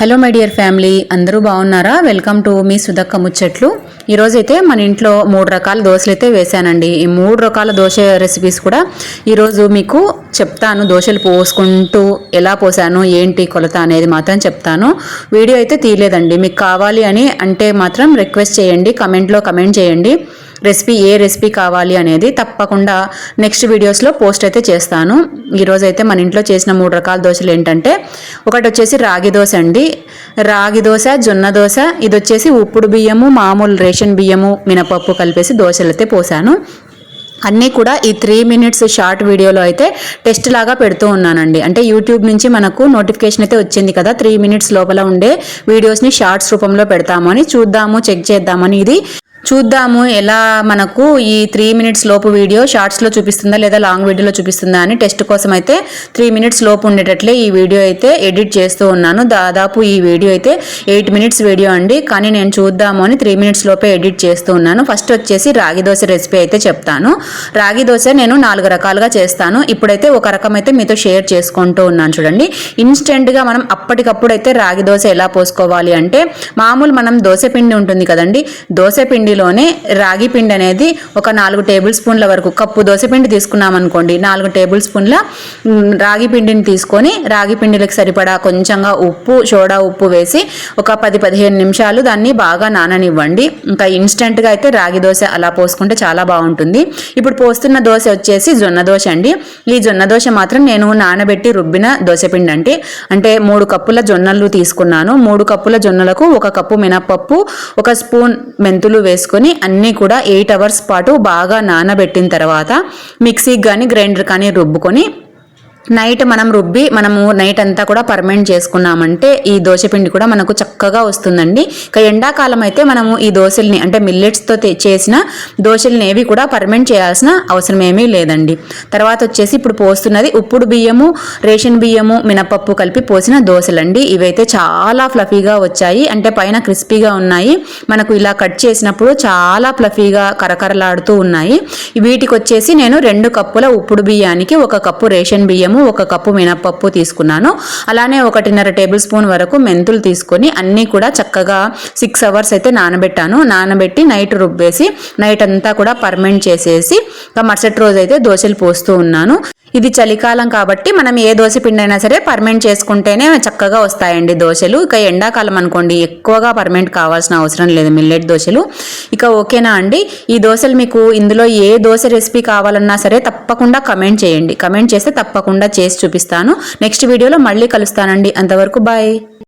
Hello my dear family, అందరూ బాగున్నారా? Welcome to me సుధక్క ముచ్చట్లు. ఈరోజైతే మన ఇంట్లో 3 రకాల దోశలు అయితే వేసానండి. ఈ 3 రకాల దోశ రెసిపీస్ కూడా ఈరోజు మీకు చెప్తాను. దోశలు పోసుకుంటూ ఎలా పోసాను, ఏంటి కొలత అనేది మాత్రం చెప్తాను. వీడియో అయితే తీయలేదండి. మీకు కావాలి అని అంటే మాత్రం రిక్వెస్ట్ చేయండి, కమెంట్లో కమెంట్ చేయండి. ఏ రెసిపీ కావాలి అనేది తప్పకుండా నెక్స్ట్ వీడియోస్లో పోస్ట్ అయితే చేస్తాను. ఈరోజు అయితే మన ఇంట్లో చేసిన 3 రకాల దోశలు ఏంటంటే, ఒకటి వచ్చేసి రాగి దోశ అండి. రాగి దోశ, జొన్న దోశ, ఇది వచ్చేసి ఉప్పుడు బియ్యము, మామూలు రేషన్ బియ్యము, మినపప్పు కలిపేసి దోశలు అయితే పోసాను. అన్నీ కూడా ఈ 3 minutes షార్ట్ వీడియోలో అయితే టెస్ట్ లాగా పెడుతూ ఉన్నానండి. అంటే యూట్యూబ్ నుంచి మనకు నోటిఫికేషన్ అయితే వచ్చింది కదా, 3 minutes లోపల ఉండే వీడియోస్ని షార్ట్స్ రూపంలో పెడతామని, చెక్ చేద్దామని. ఇది చూద్దాము ఎలా మనకు ఈ 3 minutes లోపు వీడియో షార్ట్స్లో చూపిస్తుందా లేదా లాంగ్ వీడియోలో చూపిస్తుందా అని టెస్ట్ కోసం అయితే 3 minutes లోపు ఉండేటట్లే ఈ వీడియో అయితే ఎడిట్ చేస్తూ ఉన్నాను. దాదాపు ఈ వీడియో అయితే 8 minutes వీడియో అండి, కానీ నేను చూద్దాము అని 3 minutes లోపే ఎడిట్ చేస్తూ ఉన్నాను. ఫస్ట్ వచ్చేసి రాగి దోశ రెసిపీ అయితే చెప్తాను. రాగి దోశ నేను 4 రకాలుగా చేస్తాను. ఇప్పుడైతే ఒక రకం అయితే మీతో షేర్ చేసుకుంటూ ఉన్నాను. చూడండి, ఇన్స్టెంట్గా మనం అప్పటికప్పుడు అయితే రాగి దోశ ఎలా పోసుకోవాలి అంటే, మామూలు మనం దోశ పిండి ఉంటుంది కదండి, దోశ పిండిలోనే రాగి పిండి అనేది ఒక 4 టేబుల్ స్పూన్ల వరకు, కప్పు దోశ పిండి తీసుకున్నాం అనుకోండి, 4 టేబుల్ స్పూన్ల రాగి పిండిని తీసుకొని రాగి పిండిలకు సరిపడా కొంచెంగా ఉప్పు, సోడా ఉప్పు వేసి ఒక 10-15 నిమిషాలు దాన్ని బాగా నాననివ్వండి. ఇంకా ఇన్స్టెంట్గా అయితే రాగి దోశ అలా పోసుకుంటే చాలా బాగుంటుంది. ఇప్పుడు పోస్తున్న దోశ వచ్చేసి జొన్న దోశ అండి. ఈ జొన్న దోశ మాత్రం నేను నానబెట్టి రుబ్బిన దోశ పిండి అంటే 3 కప్పుల జొన్నలు తీసుకున్నాను. 3 కప్పుల జొన్నలకు 1 కప్పు మినపప్పు, 1 స్పూన్ మెంతులు వేసుకొని అన్నీ కూడా 8 hours పాటు బాగా నానబెట్టిన తర్వాత మిక్సీకి కానీ గ్రైండర్ కానీ రుబ్బుకొని మనము నైట్ అంతా కూడా పర్మెంట్ చేసుకున్నామంటే ఈ దోశపిండి కూడా మనకు చక్కగా వస్తుందండి. ఇక ఎండాకాలం అయితే మనము ఈ దోశల్ని అంటే మిల్లెట్స్తో చేసిన దోశల్ని ఏవి కూడా పర్మెంట్ చేయాల్సిన అవసరం ఏమీ లేదండి. తర్వాత వచ్చేసి ఇప్పుడు పోస్తున్నది ఉప్పుడు బియ్యము, రేషన్ బియ్యము, మినపప్పు కలిపి పోసిన దోశలండి. ఇవైతే చాలా ఫ్లఫీగా వచ్చాయి, అంటే పైన క్రిస్పీగా ఉన్నాయి. మనకు ఇలా కట్ చేసినప్పుడు చాలా ఫ్లఫీగా కరకరలాడుతూ ఉన్నాయి. వీటికి వచ్చేసి నేను 2 కప్పుల ఉప్పుడు బియ్యానికి 1 కప్పు రేషన్ బియ్యం, 1 కప్పు మినపప్పు తీసుకున్నాను. అలానే 1.5 టేబుల్ స్పూన్ వరకు మెంతులు తీసుకొని అన్నీ కూడా చక్కగా 6 hours అయితే నానబెట్టి నైట్ రుబ్బేసి నైట్ అంతా కూడా పర్మెంట్ చేసేసి మరుసటి రోజు అయితే దోశలు పోస్తూ ఉన్నాను. ఇది చలికాలం కాబట్టి మనం ఏ దోశ పిండి అయినా సరే పర్మెంట్ చేసుకుంటేనే చక్కగా వస్తాయండి దోశలు. ఇక ఎండాకాలం అనుకోండి, ఎక్కువగా పర్మెంట్ కావాల్సిన అవసరం లేదు మిల్లెట్ దోశలు. ఇక ఓకేనా అండి? ఈ దోశలు మీకు ఇందులో ఏ దోశ రెసిపీ కావాలన్నా సరే తప్పకుండా కమెంట్ చేయండి. కమెంట్ చేస్తే తప్పకుండా చేసి చూపిస్తాను. నెక్స్ట్ వీడియోలో మళ్ళీ కలుస్తానండి. అంతవరకు బాయ్.